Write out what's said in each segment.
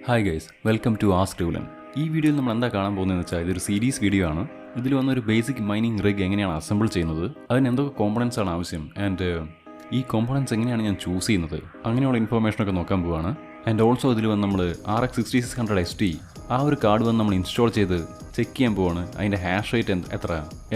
Hi guys, welcome to ask രൂലൻ. ഈ വീഡിയോയിൽ നമ്മൾ എന്താ കാണാൻ പോകുന്നതെന്ന് വെച്ചാൽ ഇതൊരു സീരീസ് വീഡിയോ ആണ്. ഇതിൽ വന്നൊരു ബേസിക് മൈനിങ് റിഗ് എങ്ങനെയാണ് അസംബിൾ ചെയ്യുന്നത്, അതിന് എന്തൊക്കെ കോമ്പണൻസ് ആണ് ആവശ്യം, ആൻഡ് ഈ കോമ്പണൻസ് എങ്ങനെയാണ് ഞാൻ ചൂസ് ചെയ്യുന്നത്, അങ്ങനെയുള്ള ഇൻഫർമേഷനൊക്കെ നോക്കാൻ പോവുകയാണ്. ആൻഡ് ഓൾസോ ഇതിൽ വന്ന് നമ്മൾ RX 6600 XT ആ ഒരു കാർഡ് വന്ന് നമ്മൾ ഇൻസ്റ്റാൾ ചെയ്ത് ചെക്ക് ചെയ്യാൻ പോവാണ്. അതിൻ്റെ ഹാഷ് റേറ്റ്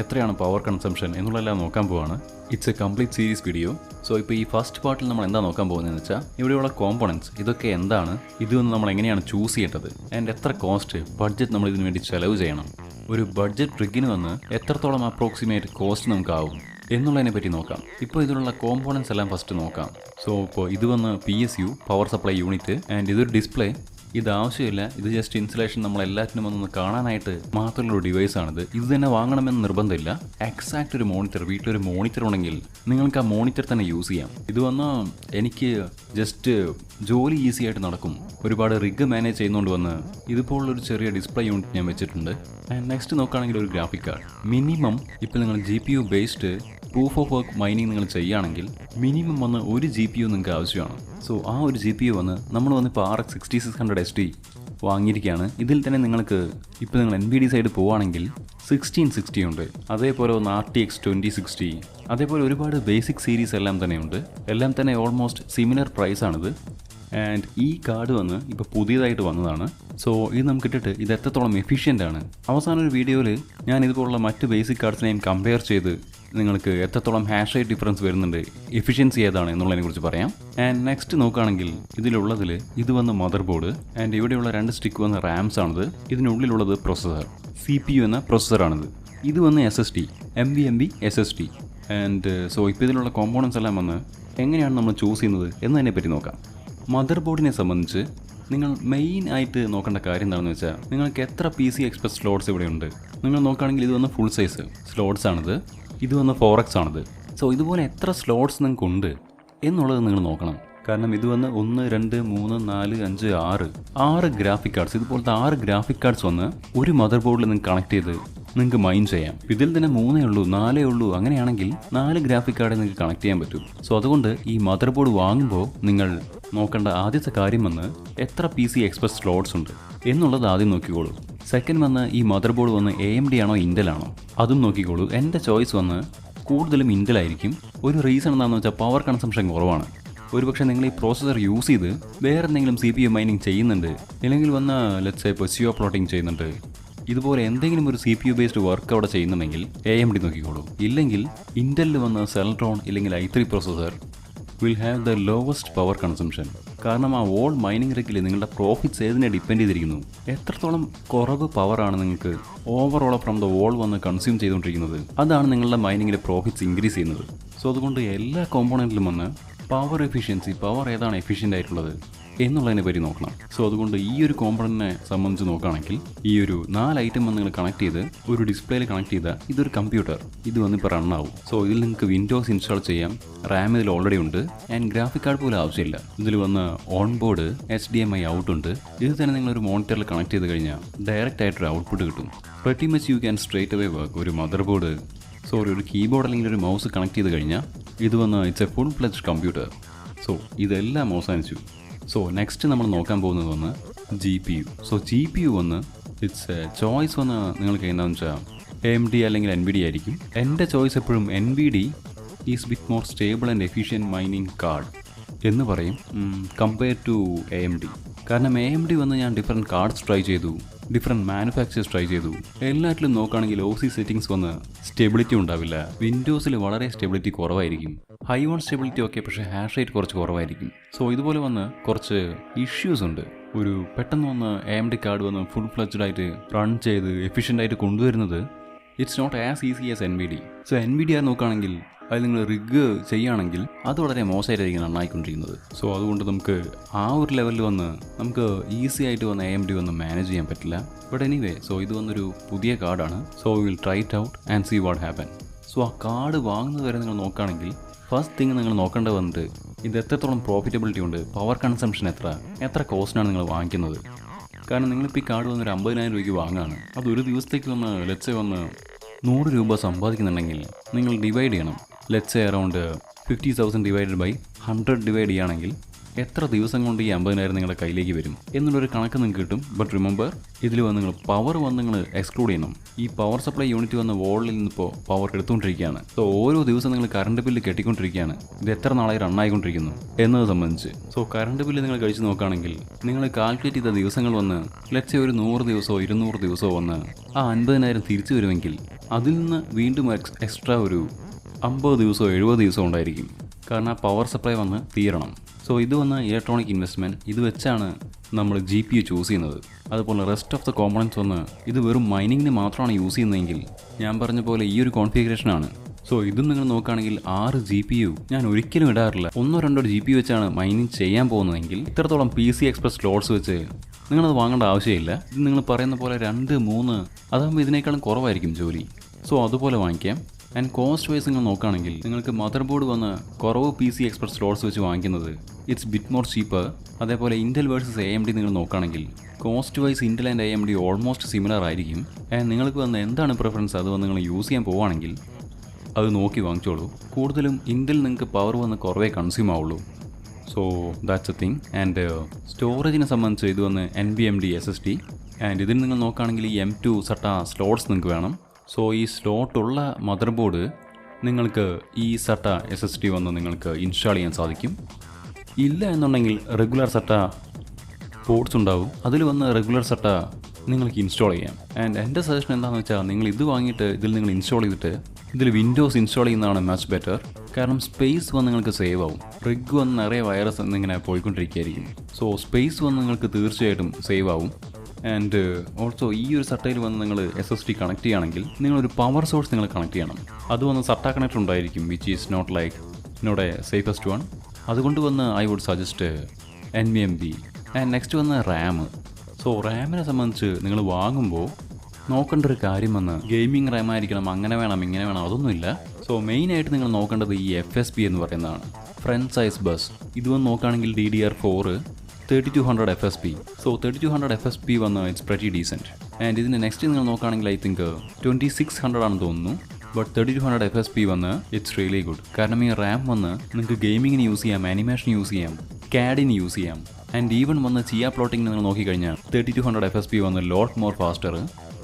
എത്രയാണ് പവർ കൺസംഷൻ എന്നുള്ളതെല്ലാം നോക്കാൻ പോവാണ്. It's A complete series video. So ഇപ്പോൾ ഈ ഫസ്റ്റ് പാർട്ടിൽ നമ്മൾ എന്താ നോക്കാൻ പോകുന്നതെന്ന് വെച്ചാൽ ഇവിടെയുള്ള കോമ്പണൻസ് ഇതൊക്കെ എന്താണ്, ഇതൊന്ന് നമ്മൾ എങ്ങനെയാണ് ചൂസ് ചെയ്യേണ്ടത്, ആൻഡ് എത്ര കോസ്റ്റ് ബഡ്ജറ്റ് നമ്മൾ ഇതിനു വേണ്ടി ചെലവ് ചെയ്യണം, ഒരു ബഡ്ജറ്റ് റിഗിന് വന്ന് എത്രത്തോളം അപ്രോക്സിമേറ്റ് കോസ്റ്റ് നമുക്കാവും എന്നുള്ളതിനെ പറ്റി നോക്കാം. ഇപ്പോൾ ഇതിലുള്ള കോമ്പോണൻസ് എല്ലാം ഫസ്റ്റ് നോക്കാം. സോ ഇപ്പോൾ ഇത് വന്ന് PSU power supply unit, and ഇതൊരു ഡിസ്പ്ലേ. ഇത് ആവശ്യമില്ല, ഇത് ജസ്റ്റ് ഇൻസ്റ്റലേഷൻ നമ്മളെല്ലാറ്റിനും ഒന്ന് കാണാനായിട്ട് മാത്രമുള്ളൊരു ഡിവൈസാണിത്. ഇത് തന്നെ വാങ്ങണമെന്ന് നിർബന്ധമില്ല. എക്സാക്റ്റ് ഒരു മോണിറ്റർ, വീട്ടിലൊരു മോണിറ്റർ ഉണ്ടെങ്കിൽ നിങ്ങൾക്ക് ആ മോണിറ്റർ തന്നെ യൂസ് ചെയ്യാം. ഇത് വന്ന് എനിക്ക് ജസ്റ്റ് ജോലി ഈസി ആയിട്ട് നടക്കും. ഒരുപാട് റിഗ് മാനേജ് ചെയ്യുന്നതുകൊണ്ട് വന്ന് ഇതുപോലുള്ളൊരു ചെറിയ ഡിസ്പ്ലേ യൂണിറ്റ് ഞാൻ വെച്ചിട്ടുണ്ട്. ആൻഡ് നെക്സ്റ്റ് നോക്കുകയാണെങ്കിൽ ഒരു ഗ്രാഫിക് കാർഡ്. മിനിമം ഇപ്പോൾ നിങ്ങൾ GPU based proof of work mining നിങ്ങൾ ചെയ്യുകയാണെങ്കിൽ മിനിമം വന്ന് ഒരു GPU നിങ്ങൾക്ക് ആവശ്യമാണ്. സോ ആ ഒരു GPU നമ്മൾ വന്നിപ്പോൾ RX 6600 XT വാങ്ങിയിരിക്കുകയാണ്. ഇതിൽ തന്നെ നിങ്ങൾക്ക് ഇപ്പോൾ നിങ്ങൾ NVIDIA സൈഡ് പോവുകയാണെങ്കിൽ 1660 ഉണ്ട്, അതേപോലെ ഒന്ന് RTX 2060, അതേപോലെ ഒരുപാട് ബേസിക് സീരീസ് എല്ലാം തന്നെയുണ്ട്. എല്ലാം തന്നെ ഓൾമോസ്റ്റ് സിമിലർ പ്രൈസാണിത്. ആൻഡ് ഈ കാർഡ് ഇപ്പോൾ പുതിയതായിട്ട് വന്നതാണ്. സോ ഇത് നമുക്ക് ഇട്ടിട്ട് ഇത് എത്രത്തോളം എഫിഷ്യൻ്റ് ആണ്, അവസാന ഒരു വീഡിയോയിൽ ഞാൻ ഇതുപോലുള്ള മറ്റ് ബേസിക് കാർഡ്സിനെയും കമ്പയർ ചെയ്ത് നിങ്ങൾക്ക് എത്രത്തോളം ഹാഷ് റേറ്റ് ഡിഫറൻസ് വരുന്നുണ്ട്, എഫിഷ്യൻസി ഏതാണ് എന്നുള്ളതിനെക്കുറിച്ച് പറയാം. ആൻഡ് നെക്സ്റ്റ് നോക്കുകയാണെങ്കിൽ ഇതിലുള്ളതിൽ ഇത് മദർ ബോർഡ്, ആൻഡ് ഇവിടെയുള്ള 2 സ്റ്റിക്ക് റാംസ് ആണിത്. ഇതിനുള്ളിലുള്ളത് പ്രൊസസ്സർ, CPU എന്ന പ്രൊസസ്സറാണിത്. ഇത് SSD, NVMe SSD. And so ഇപ്പോൾ ഇതിലുള്ള കോമ്പോണൻസ് എല്ലാം എങ്ങനെയാണ് നമ്മൾ ചൂസ് ചെയ്യുന്നത് എന്നതിനെ പറ്റി നോക്കാം. മദർ ബോർഡിനെ സംബന്ധിച്ച് നിങ്ങൾ മെയിൻ ആയിട്ട് നോക്കേണ്ട കാര്യം എന്താണെന്ന് വെച്ചാൽ നിങ്ങൾക്ക് എത്ര PCI Express സ്ലോട്ട്സ് ഇവിടെയുണ്ട്. നിങ്ങൾ നോക്കുകയാണെങ്കിൽ ഇത് ഫുൾ സൈസ് സ്ലോട്ട്സ് ആണിത്, ഇത് 4X ആണിത്. സോ ഇതുപോലെ എത്ര സ്ലോട്ട്സ് നിങ്ങൾക്ക് ഉണ്ട് എന്നുള്ളത് നിങ്ങൾ നോക്കണം. കാരണം ഇത് 1, 2, 3, 4, 5, 6 ഗ്രാഫിക് കാർഡ്സ്, ഇതുപോലത്തെ 6 ഗ്രാഫിക് കാർഡ്സ് ഒരു മദർ ബോർഡിൽ നിങ്ങൾക്ക് കണക്ട് ചെയ്ത് നിങ്ങൾക്ക് മൈൻ ചെയ്യാം. ഇതിൽ തന്നെ 3 ഉള്ളൂ, 4 ഉള്ളൂ, അങ്ങനെയാണെങ്കിൽ 4 ഗ്രാഫിക് കാർഡ് നിങ്ങൾക്ക് കണക്ട് ചെയ്യാൻ പറ്റും. സോ അതുകൊണ്ട് ഈ മദർ ബോർഡ് വാങ്ങുമ്പോൾ നിങ്ങൾ നോക്കേണ്ട ആദ്യത്തെ കാര്യം എത്ര PCI Express സ്ലോട്ട്സ് ഉണ്ട് എന്നുള്ളത് ആദ്യം നോക്കിക്കോളൂ. സെക്കൻഡ് ഈ മദർ ബോർഡ് AMD ആണോ Intel ആണോ അതും നോക്കിക്കോളൂ. എൻ്റെ ചോയ്സ് കൂടുതലും Intel ആയിരിക്കും. ഒരു റീസൺ എന്താണെന്ന് വെച്ചാൽ പവർ കൺസംഷൻ കുറവാണ്. ഒരുപക്ഷെ നിങ്ങൾ ഈ പ്രോസസ്സർ യൂസ് ചെയ്ത് വേറെ എന്തെങ്കിലും CPU മൈനിങ് ചെയ്യുന്നുണ്ട്, അല്ലെങ്കിൽ ലെറ്റ്സ് സേ ഇപ്പോൾ SEO പ്ലോട്ടിങ് ചെയ്യുന്നുണ്ട്, ഇതുപോലെ എന്തെങ്കിലും ഒരു CPU ബേസ്ഡ് വർക്ക് അവിടെ ചെയ്യുന്നുണ്ടെങ്കിൽ AMD നോക്കിക്കോളൂ. ഇല്ലെങ്കിൽ Intel സെൽട്രോൺ ഇല്ലെങ്കിൽ i3 processor will have the lowest power consumption. കാരണം ആ ഓൾ മൈനിങ് റിക്കിൽ നിങ്ങളുടെ പ്രോഫിറ്റ്സ് ഏതിനെ ഡിപ്പെൻഡ് ചെയ്തിരിക്കുന്നു, എത്രത്തോളം കുറവ് പവറാണ് നിങ്ങൾക്ക് overall from the whole consume ചെയ്തുകൊണ്ടിരിക്കുന്നത്, അതാണ് നിങ്ങളുടെ മൈനിങ്ങിലെ പ്രോഫിറ്റ്സ് ഇൻക്രീസ് ചെയ്യുന്നത്. സോ അതുകൊണ്ട് എല്ലാ കോമ്പോണൻറ്റിലും പവർ എഫിഷ്യൻസി, പവർ ഏതാണ് എഫിഷ്യൻ്റ് ആയിട്ടുള്ളത് എന്നുള്ളതിനെ പറ്റി നോക്കണം. സോ അതുകൊണ്ട് ഈ ഒരു കോമ്പണൻറ്റിനെ സംബന്ധിച്ച് നോക്കുകയാണെങ്കിൽ ഈ ഒരു 4 ഐറ്റം നിങ്ങൾ കണക്ട് ചെയ്ത് ഒരു ഡിസ്പ്ലേയിൽ കണക്ട് ചെയ്താൽ ഇതൊരു കമ്പ്യൂട്ടർ, ഇത് ഇപ്പോൾ റൺ ആവും. സോ ഇതിൽ നിങ്ങൾക്ക് വിൻഡോസ് ഇൻസ്റ്റാൾ ചെയ്യാം, റാം ഇതിൽ ഓൾറെഡി ഉണ്ട്, ആൻഡ് ഗ്രാഫിക് കാർഡ് പോലും ആവശ്യമില്ല. ഇതിൽ ഓൺ ബോർഡ് HDMI ഔട്ട് ഉണ്ട്. ഇത് തന്നെ നിങ്ങളൊരു മോണിറ്ററിൽ കണക്ട് ചെയ്ത് കഴിഞ്ഞാൽ ഡയറക്റ്റ് ആയിട്ടൊരു ഔട്ട്പുട്ട് കിട്ടും. Pretty much you can straight away work. ഒരു മദർ ബോർഡ്, ഒരു കീബോർഡ് അല്ലെങ്കിൽ ഒരു മൗസ് കണക്ട് ചെയ്ത് കഴിഞ്ഞാൽ ഇത് it's A full fledge computer. So ഇതെല്ലാം അവസാനിച്ചു. സോ നെക്സ്റ്റ് നമ്മൾ നോക്കാൻ പോകുന്നത് GPU. So GPU it's A choice നിങ്ങൾക്ക് എന്താണെന്ന് വെച്ചാൽ AMD അല്ലെങ്കിൽ NVIDIA ആയിരിക്കും. എൻ്റെ ചോയ്സ് എപ്പോഴും NVIDIA is bit more stable and efficient mining card എന്ന് പറയും കമ്പയർ ടു AMD. കാരണം AMD ഞാൻ ഡിഫറെൻറ്റ് കാർഡ്സ് ട്രൈ ചെയ്തു, ഡിഫറെൻറ്റ് മാനുഫാക്ചേഴ്സ് ട്രൈ ചെയ്തു. എല്ലാറ്റിലും നോക്കുകയാണെങ്കിൽ OC സെറ്റിംഗ്സ് സ്റ്റെബിലിറ്റി ഉണ്ടാവില്ല. വിൻഡോസിൽ വളരെ സ്റ്റെബിലിറ്റി കുറവായിരിക്കും. ഹൈ ഓൺ സ്റ്റെബിലിറ്റി ഓക്കെ, പക്ഷേ ഹാഷ് റേറ്റ് കുറച്ച് കുറവായിരിക്കും. സോ ഇതുപോലെ കുറച്ച് ഇഷ്യൂസ് ഉണ്ട്. പെട്ടെന്ന് AMD കാർഡ് ഫുൾ ഫ്ലെഡ്ജ്ഡ് ആയിട്ട് റൺ ചെയ്ത് എഫിഷ്യൻ്റ് ആയിട്ട് കൊണ്ടുവരുന്നത് it's not as easy as NVIDIA. So NVIDIA നോക്കുകയാണെങ്കിൽ അത് നിങ്ങൾ റിഗ് ചെയ്യുകയാണെങ്കിൽ അത് വളരെ മോശമായിട്ടായിരിക്കും നന്നായിക്കൊണ്ടിരിക്കുന്നത്. സോ അതുകൊണ്ട് നമുക്ക് ആ ഒരു ലെവലിൽ നമുക്ക് ഈസി ആയിട്ട് AMD മാനേജ് ചെയ്യാൻ പറ്റില്ല. ബട്ട് എനിവേ, സോ ഇത് ഒരു പുതിയ കാർഡാണ്. So will try it out and see what happen. So ആ കാർഡ് വാങ്ങുന്നത് വരെ നിങ്ങൾ നോക്കുകയാണെങ്കിൽ ഫസ്റ്റ് തിങ് നിങ്ങൾ നോക്കേണ്ടത് ഇത് എത്രത്തോളം പ്രോഫിറ്റബിലിറ്റി ഉണ്ട്, പവർ കൺസംഷൻ എത്ര കോസ്റ്റിനാണ് നിങ്ങൾ വാങ്ങിക്കുന്നത്. കാരണം നിങ്ങളിപ്പോൾ ഈ കാർഡ് ഒരു 50,000 രൂപയ്ക്ക് വാങ്ങുകയാണ്. അത് ഒരു ദിവസത്തേക്ക് ലെറ്റ്സ് 100 രൂപ സമ്പാദിക്കുന്നുണ്ടെങ്കിൽ നിങ്ങൾ ഡിവൈഡ് ചെയ്യണം. Let's around 50,000 divided by 100 divide ചെയ്യുകയാണെങ്കിൽ എത്ര ദിവസം കൊണ്ട് ഈ 50,000 നിങ്ങളുടെ കയ്യിലേക്ക് വരും എന്നുള്ളൊരു കണക്ക് നിങ്ങൾക്ക് കിട്ടും. ബട്ട് റിമെമ്പർ, ഇതിൽ വന്ന് നിങ്ങൾ പവർ വന്ന് നിങ്ങൾ എക്സ്ക്ലൂഡ് ചെയ്യണം. ഈ പവർ സപ്ലൈ യൂണിറ്റ് വന്ന് വോളിൽ നിന്നിപ്പോൾ പവർ എടുത്തുകൊണ്ടിരിക്കുകയാണ്. സോ ഓരോ ദിവസം നിങ്ങൾ കറണ്ട് ബില്ല് കെട്ടിക്കൊണ്ടിരിക്കുകയാണ്. ഇത് എത്ര നാളായി റണ്ണായിക്കൊണ്ടിരിക്കുന്നു എന്നത് സംബന്ധിച്ച്. സോ കറണ്ട് ബില്ല് നിങ്ങൾ കഴിച്ച് നോക്കുകയാണെങ്കിൽ നിങ്ങൾ കാൽക്കുലേറ്റ് ചെയ്ത ദിവസങ്ങൾ വന്ന് ലെറ്റ്സ് ഒരു 100 ദിവസമോ 200 ദിവസമോ വന്ന് ആ 50,000 തിരിച്ചു വരുമെങ്കിൽ അതിൽ നിന്ന് വീണ്ടും എക്സ്ട്രാ ഒരു 50 ദിവസമോ 70 ദിവസമോ ഉണ്ടായിരിക്കും. കാരണം ആ പവർ സപ്ലൈ വന്ന് തീരണം. സോ ഇത് വന്ന് ഇലക്ട്രോണിക് ഇൻവെസ്റ്റ്മെൻറ്റ്, ഇത് വെച്ചാണ് നമ്മൾ GPU ചൂസ് ചെയ്യുന്നത്. അതുപോലെ റെസ്റ്റ് ഓഫ് ദ കോമ്പണൻറ്റ്സ് വന്ന് ഇത് വെറും മൈനിങ്ങിന് മാത്രമാണ് യൂസ് ചെയ്യുന്നതെങ്കിൽ ഞാൻ പറഞ്ഞ പോലെ ഈ ഒരു കോൺഫിഗറേഷനാണ്. സോ ഇതും നിങ്ങൾ നോക്കുകയാണെങ്കിൽ 6 GPU ഞാൻ ഒരിക്കലും ഇടാറില്ല. 1-2 GPU വെച്ചാണ് മൈനിങ് ചെയ്യാൻ പോകുന്നതെങ്കിൽ ഇത്രത്തോളം PC Express സ്ലോട്ട്സ് വെച്ച് നിങ്ങളത് വാങ്ങേണ്ട ആവശ്യമില്ല. ഇത് നിങ്ങൾ പറയുന്ന പോലെ 2-3 അതാകുമ്പോൾ ഇതിനേക്കാളും കുറവായിരിക്കും ജോലി. സോ അതുപോലെ വാങ്ങിക്കാം. ആൻഡ് കോസ്റ്റ് വൈസ് നിങ്ങൾ നോക്കുകയാണെങ്കിൽ നിങ്ങൾക്ക് മദർ ബോർഡ് വന്ന് കുറവ് PC Express സ്ലോട്ട്സ് വെച്ച് വാങ്ങിക്കുന്നത് ഇറ്റ്സ് ബിറ്റ് മോർ ചീപ്പർ. അതേപോലെ ഇൻറ്റൽ വേഴ്സസ് AMD നിങ്ങൾ നോക്കുകയാണെങ്കിൽ cost vice Intel and AMD almost similar ആയിരിക്കും. ആൻഡ് നിങ്ങൾക്ക് വന്ന് എന്താണ് പ്രിഫറൻസ് അത് വന്ന് നിങ്ങൾ യൂസ് ചെയ്യാൻ പോവുകയാണെങ്കിൽ അത് നോക്കി വാങ്ങിച്ചോളൂ. കൂടുതലും ഇൻറ്റൽ നിങ്ങൾക്ക് പവർ വന്ന് കുറവേ കൺസ്യൂം ആവുള്ളൂ. So that's a thing. And സ്റ്റോറേജിനെ സംബന്ധിച്ച് ഇത് വന്ന് NVMe SSD. ആൻഡ് ഇതിൽ നിങ്ങൾ നോക്കുകയാണെങ്കിൽ ഈ M2 SATA സ്ലോട്ട്സ് നിങ്ങൾക്ക് വേണം. സോ ഈ സ്ലോട്ടുള്ള മദർ ബോർഡ് നിങ്ങൾക്ക് ഈ SATA SSD വന്ന് നിങ്ങൾക്ക് ഇൻസ്റ്റാൾ ചെയ്യാൻ സാധിക്കും. ഇല്ല എന്നുണ്ടെങ്കിൽ റെഗുലർ SATA പോർട്സ് ഉണ്ടാവും, അതിൽ വന്ന് റെഗുലർ SATA നിങ്ങൾക്ക് ഇൻസ്റ്റാൾ ചെയ്യാം. ആൻഡ് എൻ്റെ സജഷൻ എന്താണെന്ന് വെച്ചാൽ നിങ്ങൾ ഇത് വാങ്ങിയിട്ട് ഇതിൽ നിങ്ങൾ ഇൻസ്റ്റാൾ ചെയ്തിട്ട് ഇതിൽ വിൻഡോസ് ഇൻസ്റ്റാൾ ചെയ്യുന്നതാണ് മച്ച് ബെറ്റർ. കാരണം സ്പേസ് വന്ന് നിങ്ങൾക്ക് സേവ് ആവും. റിഗ് വന്ന് നിറയെ വൈറസ് എന്നിങ്ങനെ പോയിക്കൊണ്ടിരിക്കുകയായിരിക്കും. സോ സ്പേസ് വന്ന് നിങ്ങൾക്ക് തീർച്ചയായിട്ടും സേവ് ആവും. ആൻഡ് ഓൾസോ ഈ ഒരു സട്ടയിൽ വന്ന് നിങ്ങൾ SSD കണക്ട് ചെയ്യുകയാണെങ്കിൽ നിങ്ങളൊരു പവർ സോഴ്സ് നിങ്ങൾ കണക്ട് ചെയ്യണം. അത് വന്ന് SATA കണക്ടർ ഉണ്ടായിരിക്കും, which is not like not a safest one. അതുകൊണ്ട് വന്ന് I would suggest NVMe. And next വന്ന് RAM. സോ റാമിനെ സംബന്ധിച്ച് നിങ്ങൾ വാങ്ങുമ്പോൾ നോക്കേണ്ട ഒരു കാര്യം വന്ന് ഗെയിമിംഗ് റാം ആയിരിക്കണം, അങ്ങനെ വേണം ഇങ്ങനെ വേണം അതൊന്നുമില്ല. സോ മെയിനായിട്ട് നിങ്ങൾ നോക്കേണ്ടത് ഈ FSB എന്ന് പറയുന്നതാണ്, ഫ്രണ്ട് സൈസ് ബസ്. ഇത് വന്ന് നോക്കുകയാണെങ്കിൽ DDR4 3200 FSB. സോ 3200 FSB വന്ന് ഇറ്റ്സ് പ്രെറ്റി ഡീസൻറ്റ്. ആൻഡ് ഇതിന് നെക്സ്റ്റ് നിങ്ങൾ നോക്കുകയാണെങ്കിൽ ഐ തിങ്ക് 2600 ആണെന്ന് തോന്നുന്നു. ബട്ട് 3200 FSB വന്ന് ഇറ്റ്സ് റിയലി ഗുഡ്. കാരണം ഈ റാം വന്ന് നിങ്ങൾക്ക് ഗെയിമിങ്ങിന് യൂസ് ചെയ്യാം, ആനിമേഷൻ യൂസ് ചെയ്യാം, CAD-ന് യൂസ് ചെയ്യാം. ആൻഡ് ഈവൻ വന്ന് ചിയ പ്ലോട്ടിങ്ങിന് നിങ്ങൾ നോക്കിക്കഴിഞ്ഞാൽ 3200 FSB വന്ന് lot more faster.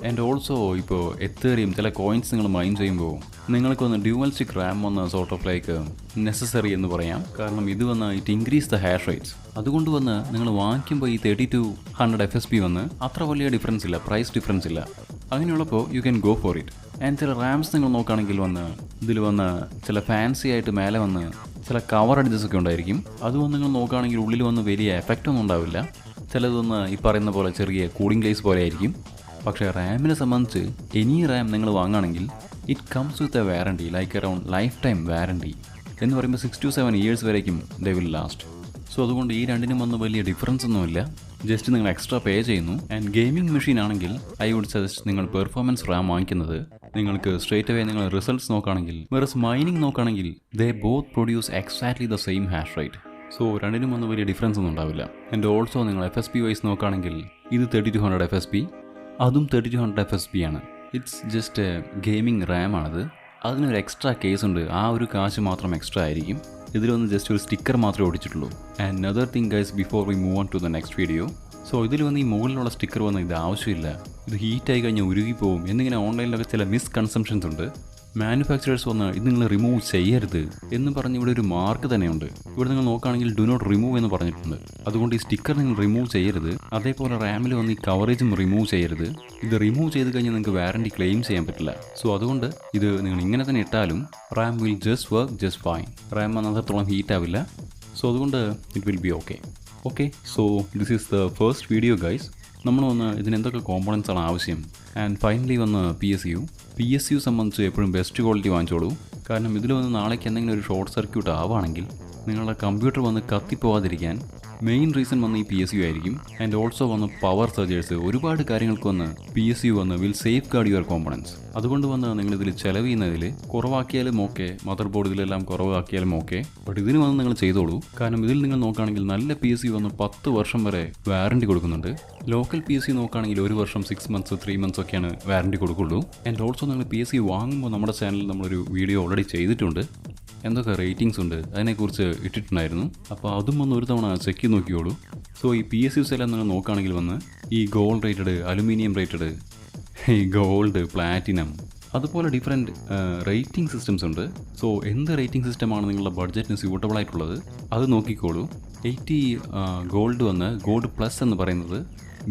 And also ഇപ്പോൾ എത്തേറിയും ചില കോയിൻസ് നിങ്ങൾ മൈൻ ചെയ്യുമ്പോൾ നിങ്ങൾക്കൊന്ന് ഡ്യുവൽ സ്റ്റിക്ക് റാം വന്ന് സോർട്ട് ഓഫ് ലൈക്ക് നെസസറി എന്ന് പറയാം. കാരണം ഇത് വന്ന് it increase the hash rates. അതുകൊണ്ട് വന്ന് നിങ്ങൾ വാങ്ങിക്കുമ്പോൾ ഈ 3200 FSB വന്ന് അത്ര വലിയ ഡിഫറൻസ് ഇല്ല, പ്രൈസ് ഡിഫറൻസ് ഇല്ല. അങ്ങനെയുള്ളപ്പോൾ you can go for it. And ചില റാംസ് നിങ്ങൾ നോക്കുകയാണെങ്കിൽ വന്ന് ഇതിൽ വന്ന് ചില ഫാൻസി ആയിട്ട് മേലെ വന്ന് ചില കവർ അഡ്ജസ്റ്റ് ഒക്കെ ഉണ്ടായിരിക്കും. അത് വന്ന് നിങ്ങൾ നോക്കുകയാണെങ്കിൽ ഉള്ളിൽ വന്ന് വലിയ എഫക്റ്റ് ഒന്നും ഉണ്ടാവില്ല. ചിലതൊന്ന് ഈ പറയുന്ന പോലെ ചെറിയ കൂളിംഗ് ഗ്ലേസ് പോലെ ആയിരിക്കും. പക്ഷേ റാമിനെ സംബന്ധിച്ച് എനി റാം നിങ്ങൾ വാങ്ങുകയാണെങ്കിൽ it comes with a warranty, like around life time warranty എന്ന് പറയുമ്പോൾ 6 to 7 years വരേക്കും ദേ വിൽ ലാസ്റ്റ്. സോ അതുകൊണ്ട് ഈ രണ്ടിനും വന്ന് വലിയ ഡിഫറൻസ് ഒന്നുമില്ല, ജസ്റ്റ് നിങ്ങൾ എക്സ്ട്രാ പേ ചെയ്യുന്നു. ആൻഡ് ഗെയിമിംഗ് മെഷീൻ ആണെങ്കിൽ ഐ വുഡ് സജസ്റ്റ് നിങ്ങൾ പെർഫോമൻസ് റാം വാങ്ങിക്കുന്നത്. നിങ്ങൾക്ക് സ്ട്രേറ്റ് അവേ നിങ്ങൾ റിസൾട്ട്സ് നോക്കുകയാണെങ്കിൽ വെറസ് മൈനിങ് നോക്കുകയാണെങ്കിൽ ദേ both produce exactly the same hash rate. So രണ്ടിനും വന്ന് വലിയ ഡിഫറൻസ് ഒന്നും ഉണ്ടാവില്ല. ആൻഡ് ഓൾസോ നിങ്ങൾ FSB വൈസ് നോക്കുകയാണെങ്കിൽ ഇത് 3200 FSB, അതും 3200 FSB ആണ്. ഇറ്റ്സ് ജസ്റ്റ് ഗെയിമിംഗ് റാം ആണത്. അതിനൊരു എക്സ്ട്രാ കേസ് ഉണ്ട്, ആ ഒരു കാശ് മാത്രം എക്സ്ട്രാ ആയിരിക്കും. ഇതിലൊന്ന് ജസ്റ്റ് ഒരു സ്റ്റിക്കർ മാത്രമേ ഒടിച്ചിട്ടുള്ളൂ. And another thing guys before we move on to the next video. So ഇതിൽ വന്ന് ഈ മുകളിലുള്ള സ്റ്റിക്കർ വന്ന് ഇത് ആവശ്യമില്ല, ഇത് ഹീറ്റായി കഴിഞ്ഞാൽ ഉരുകിപ്പോവും എന്നിങ്ങനെ ഓൺലൈനിലൊക്കെ ചില മിസ്കൺസെപ്ഷൻസ് ഉണ്ട്. മാനുഫാക്ചറേഴ്സ് വന്ന് ഇത് നിങ്ങൾ റിമൂവ് ചെയ്യരുത് എന്ന് പറഞ്ഞ് ഇവിടെ ഒരു മാർക്ക് തന്നെയുണ്ട്. ഇവിടെ നിങ്ങൾ നോക്കുകയാണെങ്കിൽ ഡു നോട്ട് റിമൂവ് എന്ന് പറഞ്ഞിട്ടുണ്ട്. അതുകൊണ്ട് ഈ സ്റ്റിക്കർ നിങ്ങൾ റിമൂവ് ചെയ്യരുത്. അതേപോലെ റാമിൽ വന്ന് ഈ കവറേജും റിമൂവ് ചെയ്യരുത്. ഇത് റിമൂവ് ചെയ്ത് കഴിഞ്ഞാൽ നിങ്ങൾക്ക് വാറണ്ടി ക്ലെയിം ചെയ്യാൻ പറ്റില്ല. സോ അതുകൊണ്ട് ഇത് നിങ്ങൾ ഇങ്ങനെ തന്നെ ഇട്ടാലും Ram will just work just fine. Ram വന്ന് അത്രത്തോളം ഹീറ്റ് ആവില്ല. സോ അതുകൊണ്ട് it will be okay. So this is the first video guys. നമ്മൾ വന്ന് ഇതിനെന്തൊക്കെ കോമ്പോണൻസ് ആണ് ആവശ്യം. ആൻഡ് ഫൈനലി വന്ന് PSU സംബന്ധിച്ച് എപ്പോഴും ബെസ്റ്റ് ക്വാളിറ്റി വാങ്ങിച്ചോളൂ. കാരണം ഇതിൽ വന്ന് നാളേക്ക് എന്തെങ്കിലും ഒരു ഷോർട്ട് സർക്യൂട്ട് ആവുകയാണെങ്കിൽ നിങ്ങളുടെ കമ്പ്യൂട്ടർ വന്ന് കത്തിപ്പോവാതിരിക്കാൻ മെയിൻ റീസൺ വന്ന് ഈ PSU ആയിരിക്കും. ആൻഡ് ഓൾസോ വന്ന് പവർ സർജേഴ്സ് ഒരുപാട് കാര്യങ്ങൾക്ക് വന്ന് PSU വന്ന് will safe guard your components. അതുകൊണ്ട് വന്ന് നിങ്ങളിതിൽ ചിലവ് ചെയ്യുന്നതിൽ കുറവാക്കിയാലും ഓക്കെ, മദർ ബോർഡിലെല്ലാം കുറവാക്കിയാലും ഓക്കെ, ബട്ട് ഇതിന് വന്ന് നിങ്ങൾ ചെയ്തോളൂ. കാരണം ഇതിൽ നിങ്ങൾ നോക്കുകയാണെങ്കിൽ നല്ല PSU വന്ന് 10 വർഷം വരെ വാറണ്ടി കൊടുക്കുന്നുണ്ട്. ലോക്കൽ PSU നോക്കുകയാണെങ്കിൽ 1 വർഷം, 6 months, 3 months ഒക്കെയാണ് വാറണ്ടി കൊടുക്കുള്ളൂ. ആൻഡ് ഓൾസോ നിങ്ങൾ PSU വാങ്ങുമ്പോൾ നമ്മുടെ ചാനലിൽ നമ്മളൊരു വീഡിയോ ഓൾറെഡി ചെയ്തിട്ടുണ്ട്. എന്തൊക്കെ റേറ്റിംഗ്സ് ഉണ്ട് അതിനെക്കുറിച്ച് ഇട്ടിട്ടുണ്ടായിരുന്നു. അപ്പോൾ അതും വന്ന് ഒരു തവണ ചെക്ക് ചെയ്ത് നോക്കിയോളൂ. സോ ഈ PSUs എല്ലാം നിങ്ങൾ നോക്കുകയാണെങ്കിൽ വന്ന് ഈ ഗോൾഡ് റേറ്റഡ്, അലുമിനിയം റേറ്റഡ്, ഈ ഗോൾഡ്, പ്ലാറ്റിനം, അതുപോലെ ഡിഫറെൻറ്റ് റേറ്റിംഗ് സിസ്റ്റംസ് ഉണ്ട്. സോ എന്ത് റേറ്റിംഗ് സിസ്റ്റമാണ് നിങ്ങളുടെ ബഡ്ജറ്റിന് സ്യൂട്ടബിൾ ആയിട്ടുള്ളത് അത് നോക്കിക്കോളൂ. 80 ഗോൾഡ് വന്ന് ഗോൾഡ് പ്ലസ് എന്ന് പറയുന്നത്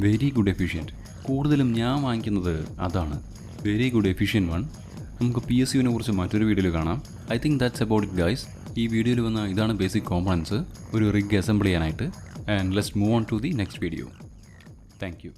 വെരി ഗുഡ് എഫിഷ്യൻറ്റ്. കൂടുതലും ഞാൻ വാങ്ങിക്കുന്നത് അതാണ്, വെരി ഗുഡ് എഫിഷ്യൻറ്റ് വൺ. നമുക്ക് PSUവിനെ കുറിച്ച് മറ്റൊരു വീഡിയോയിൽ കാണാം. I think that's about it guys. ഈ വീഡിയോയിൽ വന്ന ഇതാണ് ബേസിക് കോമ്പണൻസ് ഒരു റിഗ് അസംബിൾ ചെയ്യാനായിട്ട്. And let's move on to the next video. Thank U.